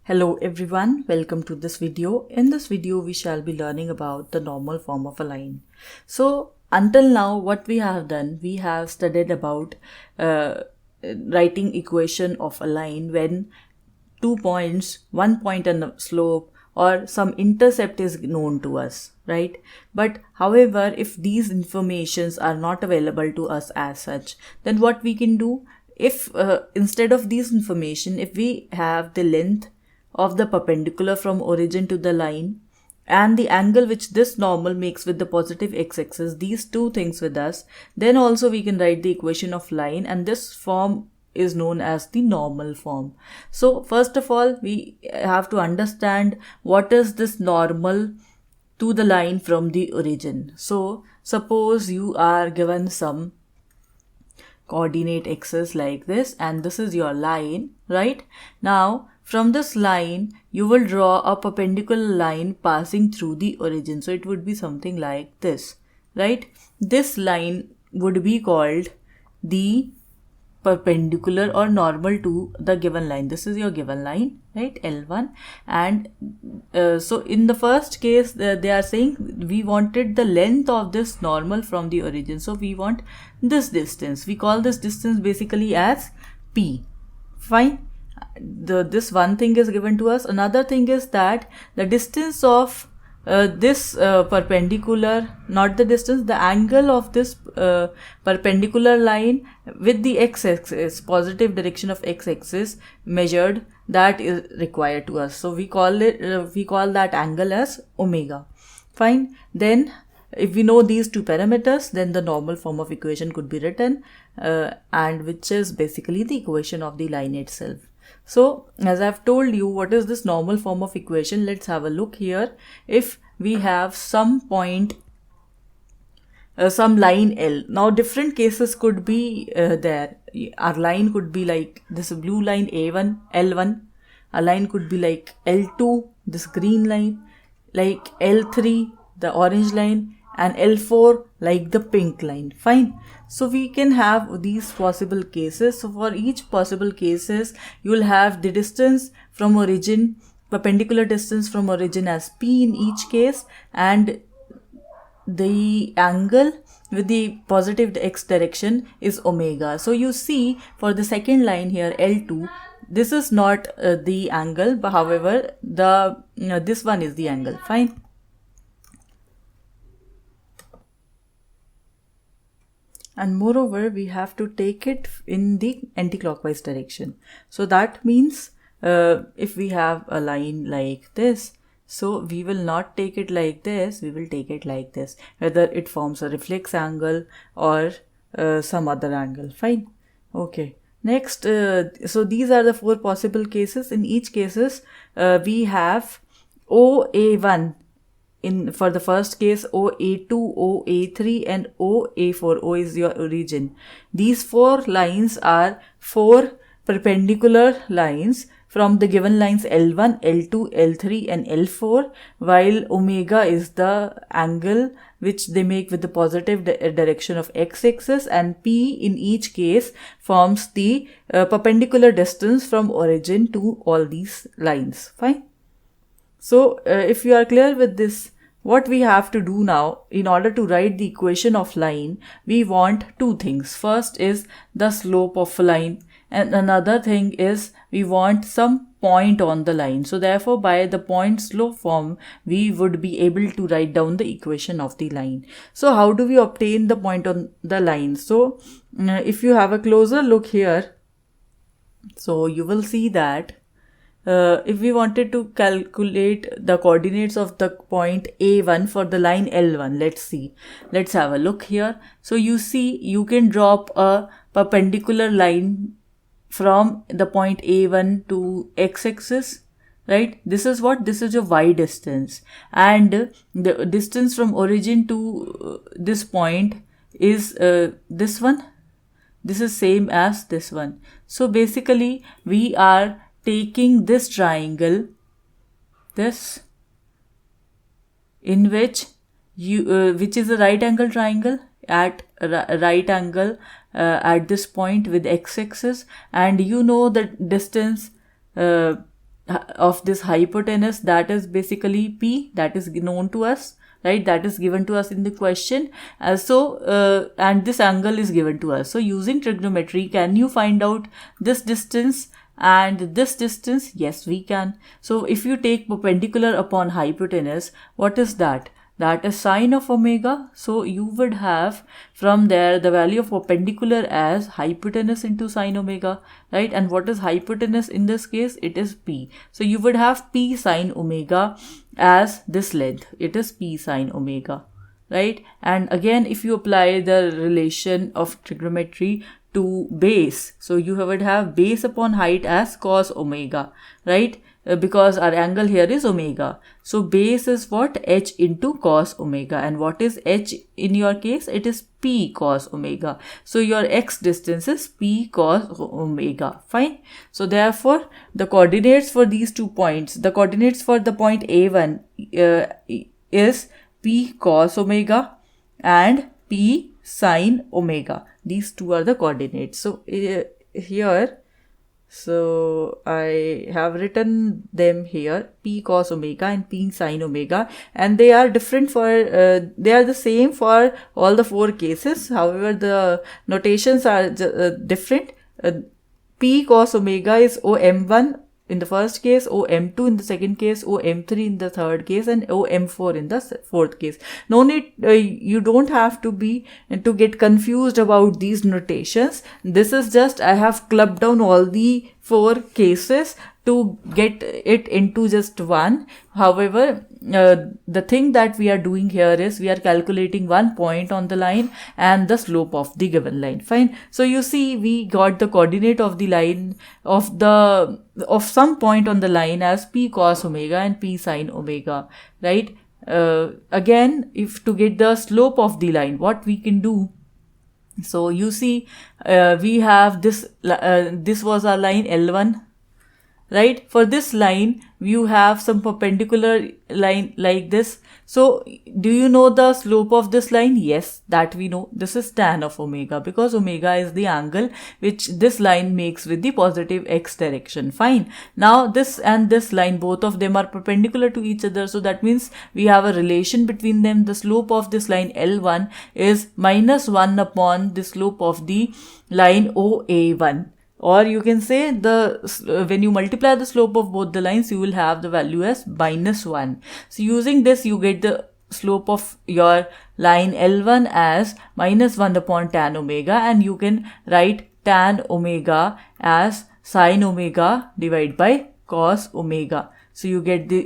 Hello everyone, welcome to this video. In this video, we shall be learning about the normal form of a line. So until now, what we have done, we have studied about writing equation of a line when 2 points, 1 point and a slope or some intercept is known to us, right? But however, if these informations are not available to us as such, then what we can do, if instead of these information, if we have the length of the perpendicular from origin to the line and the angle which this normal makes with the positive x-axis, these two things with us, then also we can write the equation of line, and this form is known as the normal form. So first of all, we have to understand what is this normal to the line from the origin. So suppose you are given some coordinate axis like this, and this is your line, right? Now from this line you will draw a perpendicular line passing through the origin. So it would be something like this, right? This line would be called the perpendicular or normal to the given line. This is your given line, right? L1. And so in the first case, they are saying we wanted the length of this normal from the origin. So we want this distance. We call this distance basically as P. Fine. This one thing is given to us. Another thing is that the distance of this perpendicular, not the distance, the angle of this perpendicular line with the x-axis, positive direction of x-axis measured, that is required to us. So we call that angle as omega. Fine. Then if we know these two parameters, then the normal form of equation could be written, and which is basically the equation of the line itself. So as I've told you, what is this normal form of equation? Let's have a look here. If we have some point, some line L. Now different cases could be there. Our line could be like this blue line A1, L1. A line could be like L2, this green line, like L3, the orange line, and L4 like the pink line. Fine. So we can have these possible cases. So for each possible cases, you will have the distance from origin, perpendicular distance from origin as P in each case, and the angle with the positive x direction is omega. So you see for the second line here, L2, this is not the angle, but however this one is the angle. Fine. And moreover, we have to take it in the anti-clockwise direction. So that means if we have a line like this, so we will not take it like this, we will take it like this, whether it forms a reflex angle or some other angle. Fine. Okay. Next, so these are the four possible cases. In each cases, we have OA1. For the first case, OA2, OA3 and OA4. O is your origin. These four lines are four perpendicular lines from the given lines L1, L2, L3 and L4, while omega is the angle which they make with the positive direction of x-axis, and P in each case forms the perpendicular distance from origin to all these lines. Fine. So if you are clear with this, what we have to do now in order to write the equation of line, we want two things. First is the slope of a line, and another thing is we want some point on the line. So therefore, by the point slope form, we would be able to write down the equation of the line. So how do we obtain the point on the line? So if you have a closer look here, so you will see that if we wanted to calculate the coordinates of the point A1 for the line L1, let's have a look here. So you see, you can drop a perpendicular line from the point A1 to x-axis, right? This is what? This is your y distance, and the distance from origin to this point is this one. This is same as this one. So basically, we are taking this triangle, this, in which which is a right angle triangle at right angle at this point with x-axis, and you know the distance of this hypotenuse, that is basically P, that is known to us, right? That is given to us in the question. And this angle is given to us. So using trigonometry, can you find out this distance and this distance? Yes, we can. So if you take perpendicular upon hypotenuse, what is that? That is sine of omega. So you would have from there the value of perpendicular as hypotenuse into sine omega, right? And what is hypotenuse in this case? It is P. So you would have P sine omega as this length. It is P sine omega, right? And again, if you apply the relation of trigonometry to base, so you would have base upon height as cos omega, right? Because our angle here is omega. So base is what? H into cos omega. And what is H in your case? It is P cos omega. So your x distance is P cos omega. Fine. So therefore, the coordinates for these 2 points, the coordinates for the point A1 is P cos omega and P sine omega. These two are the coordinates. So here, so I have written them here, P cos omega and P sine omega, and they are different for, they are the same for all the 4 cases. However, the notations are different. P cos omega is OM1 in the first case, OM2 in the second case, OM3 in the third case, and OM4 in the fourth case. No need, you don't have to get confused about these notations. This is just, I have clubbed down all the 4 cases to get it into just one. However, the thing that we are doing here is we are calculating one point on the line and the slope of the given line. Fine. So you see, we got the coordinate of the line of some point on the line as P cos omega and P sine omega, right? Again, if to get the slope of the line, what we can do? So you see, we have this. This was our line L1. Right? For this line, you have some perpendicular line like this. So, do you know the slope of this line? Yes, that we know. This is tan of omega, because omega is the angle which this line makes with the positive x direction. Fine. Now, this and this line, both of them are perpendicular to each other. So, that means we have a relation between them. The slope of this line L1 is minus 1 upon the slope of the line OA1. Or you can say when you multiply the slope of both the lines, you will have the value as minus 1. So using this, you get the slope of your line L1 as minus 1 upon tan omega, and you can write tan omega as sine omega divided by cos omega. So you get the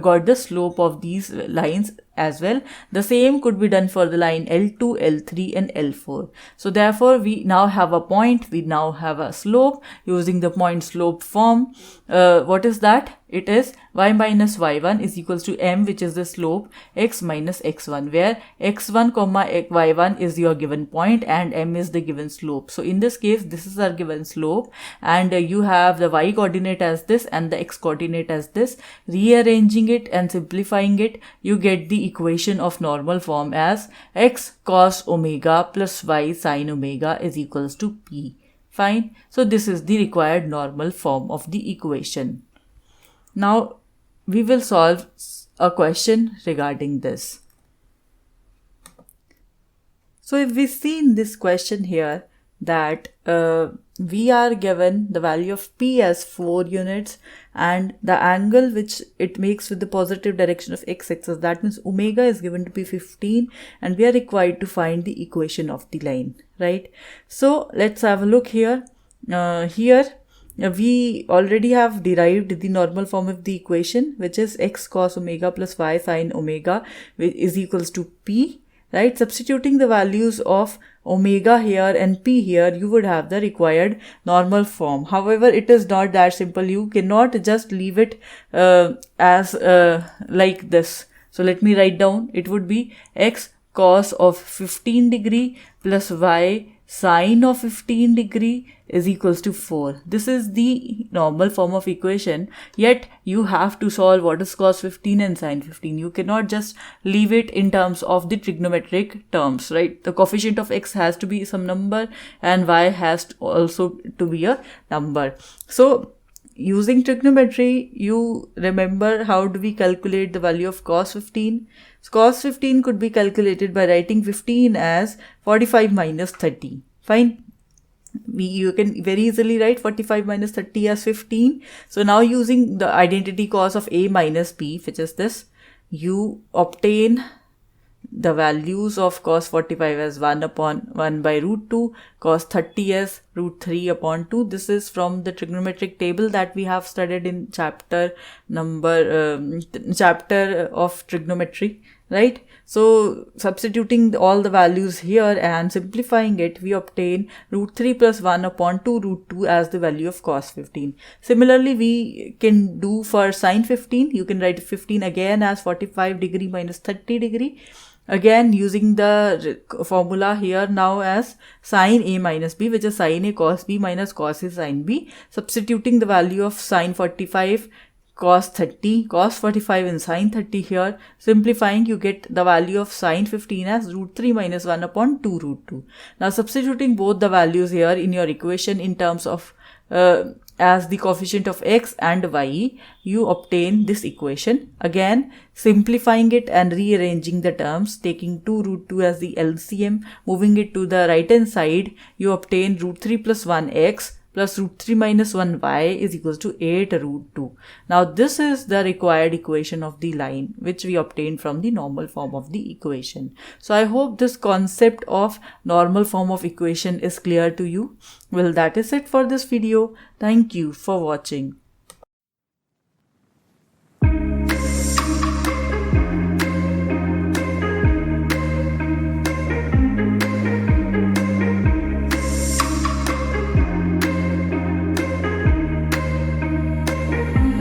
got the slope of these lines as well. The same could be done for the line L2, L3 and L4. So therefore, we now have a point, we now have a slope using the point slope form. What is that? It is y minus y1 is equals to m, which is the slope, x minus x1, where x1 comma y1 is your given point and m is the given slope. So in this case, this is our given slope, and you have the y coordinate as this and the x coordinate as this. Rearranging it and simplifying it, you get the equation of normal form as x cos omega plus y sin omega is equals to p. Fine. So this is the required normal form of the equation. Now we will solve a question regarding this. So if we see in this question here that we are given the value of p as 4 units and the angle which it makes with the positive direction of x-axis, that means omega is given to be 15, and we are required to find the equation of the line, right? So let's have a look here. We already have derived the normal form of the equation, which is x cos omega plus y sin omega is equals to p, right? Substituting the values of omega here and p here, you would have the required normal form. However, it is not that simple. You cannot just leave it as like this. So let me write down. It would be x cos of 15 degree plus y sine of 15 degree is equals to 4. This is the normal form of equation, yet you have to solve what is cos 15 and sine 15. You cannot just leave it in terms of the trigonometric terms, right? The coefficient of x has to be some number and y has to also to be a number. So using trigonometry, you remember how do we calculate the value of cos 15? So cos 15 could be calculated by writing 15 as 45 minus 30. Fine. You can very easily write 45 minus 30 as 15. So now using the identity cos of a minus b, which is this, you obtain the values of cos 45 as 1 upon 1 by root 2, cos 30 as root 3 upon 2. This is from the trigonometric table that we have studied in chapter of trigonometry, right? So substituting all the values here and simplifying it, we obtain root 3 plus 1 upon 2 root 2 as the value of cos 15. Similarly, we can do for sin 15. You can write 15 again as 45 degree minus 30 degree. Again, using the formula here now as sin a minus b, which is sin a cos b minus cos a sin b. Substituting the value of sin 45 cos 30, cos 45 and sin 30 here. Simplifying, you get the value of sin 15 as root 3 minus 1 upon 2 root 2. Now substituting both the values here in your equation in terms of as the coefficient of x and y, you obtain this equation. Again, simplifying it and rearranging the terms, taking 2 root 2 as the LCM, moving it to the right hand side, you obtain root 3 plus 1x plus root 3 minus 1y is equals to 8 root 2. Now this is the required equation of the line which we obtained from the normal form of the equation. So I hope this concept of normal form of equation is clear to you. Well, that is it for this video. Thank you for watching.